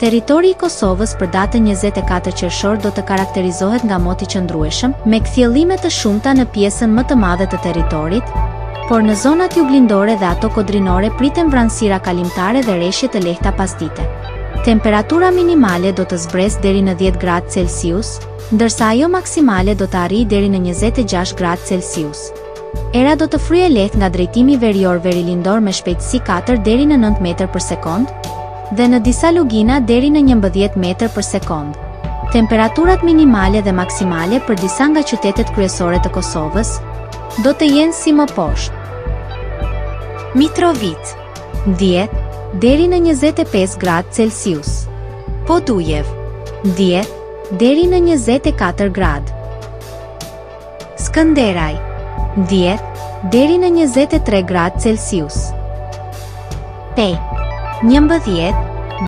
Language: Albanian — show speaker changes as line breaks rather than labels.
Territori i Kosovës për datën 24 qershor do të karakterizohet nga moti qëndrueshëm, me kthjellime të shumta në pjesën më të madhe të territorit, por në zonat juglindore dhe ato kodrinore priten vranësira kalimtare dhe reshje të lehta pasdite. Temperatura minimale do të zbresë deri në 10 gradë Celsius, ndërsa ajo maksimale do të arrijë deri në 26 gradë Celsius. Era do të fryejë lehtë nga drejtimi verior-verilindor me shpejtësi 4 deri në 9 metër për sekond, dhe në disa lugina deri në 11 metër për sekond. Temperaturat minimale dhe maksimale për disa nga qytetet kryesore të Kosovës do të jenë si më poshtë. Mitrovica, 10 deri në 25 gradë Celsius. Podujev, 10 deri në 24 gradë. Skënderaj, 10 deri në 23 gradë Celsius. Pej, 11